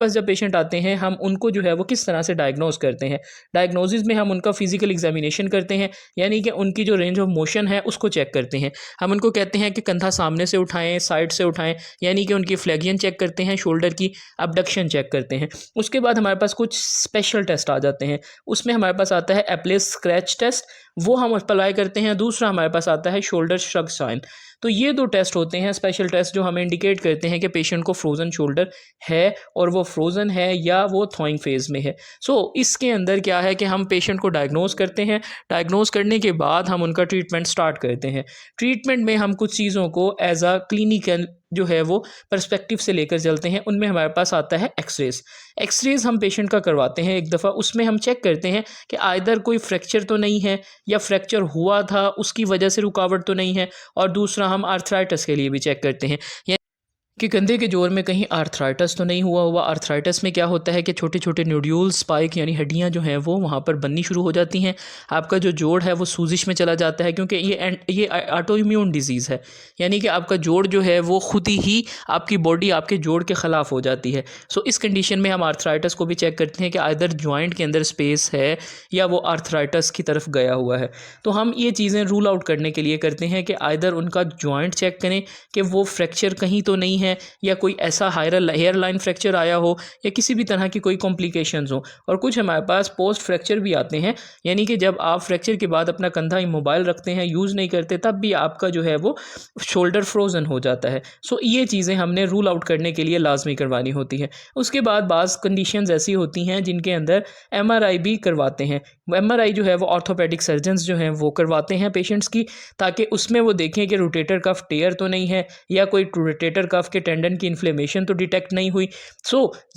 पास जब पेशेंट आते हैं हम उनको जो है वो किस तरह से डायग्नोज करते हैं। डायग्नोसिस में हम उनका फिजिकल एग्जामिनेशन करते हैं, यानी कि उनकी जो रेंज ऑफ मोशन है उसको चेक करते हैं। हम उनको कहते हैं कि कंधा सामने से उठाएं, साइड से उठाएं, यानी कि उनकी फ्लेक्सियन चेक करते हैं, शोल्डर की अबडक्शन चेक करते हैं। उसके बाद हमारे पास कुछ स्पेशल टेस्ट आ जाते हैं। उसमें हमारे पास आता है एप्लेस स्क्रैच टेस्ट, वो हम अप्लाई करते हैं। दूसरा हमारे पास आता है शोल्डर श्रग साइन। तो ये दो टेस्ट होते हैं स्पेशल टेस्ट, जो हमें इंडिकेट करते हैं कि पेशेंट को फ्रोजन शोल्डर है और वो फ्रोज़न है या वो थॉइंग फेज़ में है। इसके अंदर क्या है कि हम पेशेंट को डायग्नोज़ करते हैं। डायग्नोज़ करने के बाद हम उनका ट्रीटमेंट स्टार्ट करते हैं। ट्रीटमेंट में हम कुछ चीज़ों को एज़ अ क्लिनिकल जो है वो पर्सपेक्टिव से लेकर चलते हैं। उनमें हमारे पास आता है एक्स-रेज़। एक्स-रेज़ हम पेशेंट का करवाते हैं एक दफ़ा। उसमें हम चेक करते हैं कि आइदर कोई फ्रैक्चर तो नहीं है, या फ्रैक्चर हुआ था उसकी वजह से रुकावट तो नहीं है, और दूसरा हम आर्थराइटिस के लिए भी चेक करते हैं कि कंधे के जोड़ में कहीं आर्थराइटिस तो नहीं हुआ हुआ। आर्थराइटिस में क्या होता है कि छोटे छोटे न्यूड्यूल्स, स्पाइक यानी हड्डियां जो हैं वो वहाँ पर बननी शुरू हो जाती हैं। आपका जो जोड़ है वो सूजिश में चला जाता है, क्योंकि ये ऑटो इम्यून डिजीज़ है, यानी कि आपका जोड़ जो है वो खुद ही आपकी बॉडी आपके जोड़ के ख़िलाफ़ हो जाती है। इस कंडीशन में हम आर्थराइटिस को भी चेक करते हैं कि आइदर जॉइंट के अंदर स्पेस है या वो आर्थराइटिस की तरफ गया हुआ है। तो हम ये चीज़ें रूल आउट करने के लिए करते हैं कि आइदर उनका जॉइंट चेक करें कि वो फ्रैक्चर कहीं तो नहीं है, या कोई ऐसा हेयर लाइन फ्रैक्चर आया हो, या किसी भी तरह की कोई कॉम्प्लिकेशंस हो। और कुछ हमारे पास पोस्ट फ्रैक्चर भी आते हैं, यानी कि जब आप फ्रैक्चर के बाद अपना कंधा इमोबाइल रखते हैं, यूज़ नहीं करते, तब भी आपका जो है वो शोल्डर फ्रोजन हो जाता है। ये चीज़ें हमने रूल आउट करने के लिए लाजमी करवानी होती है। उसके बाद बाज़ कंडीशंस ऐसी होती हैं जिनके अंदर एमआरआई भी करवाते हैं। एमआरआई जो है वो ऑर्थोपेडिक सर्जन्स जो हैं वो करवाते हैं पेशेंट्स की, ताकि उसमें वो देखें कि रोटेटर कफ टेयर तो नहीं है, या कोई रोटेटर कफ के टेंडन की इन्फ्लेमेशन तो डिटेक्ट नहीं हुई।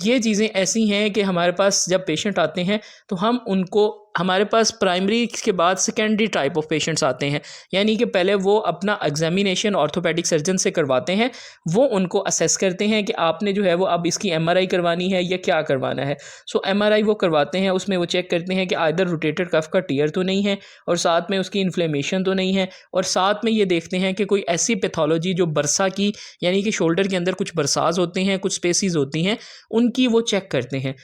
ये चीज़ें ऐसी हैं कि हमारे पास जब पेशेंट आते हैं तो हम उनको, हमारे पास प्राइमरी के बाद सेकेंडरी टाइप ऑफ पेशेंट्स आते हैं, यानी कि पहले वो अपना एग्जामिनेशन ऑर्थोपेडिक सर्जन से करवाते हैं। वो उनको असेस करते हैं कि आपने जो है वो अब इसकी एमआरआई करवानी है या क्या करवाना है। एमआरआई वो करवाते हैं, उसमें वो चेक करते हैं कि आइदर रोटेटर कफ का टीयर तो नहीं है, और साथ में उसकी इन्फ्लेमेशन तो नहीं है, और साथ में ये देखते हैं कि कोई ऐसी पैथोलॉजी जो बरसा की, यानी कि शोल्डर के अंदर कुछ बरसाज होते हैं, कुछ स्पेसीज होती हैं, उनकी वो चेक करते हैं।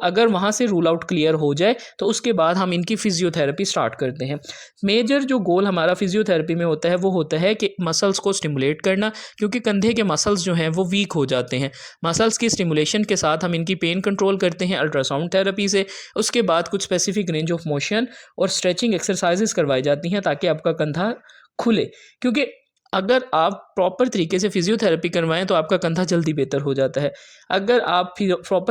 अगर वहाँ से रूल आउट क्लियर हो जाए तो उसके बाद हम इनकी फिजियोथेरेपी स्टार्ट करते हैं। मेजर जो गोल हमारा फिजियोथेरेपी में होता है वो होता है कि मसल्स को स्टिमुलेट करना, क्योंकि कंधे के मसल्स जो हैं वो वीक हो जाते हैं। मसल्स की स्टिमुलेशन के साथ हम इनकी पेन कंट्रोल करते हैं अल्ट्रासाउंड थेरेपी से। उसके बाद कुछ स्पेसिफिक रेंज ऑफ मोशन और स्ट्रेचिंग एक्सरसाइजेस करवाई जाती हैं ताकि आपका कंधा खुले, क्योंकि अगर आप प्रॉपर तरीके से फिजियोथेरेपी करवाएं तो आपका कंधा जल्दी बेहतर हो जाता है। अगर आप प्रॉपर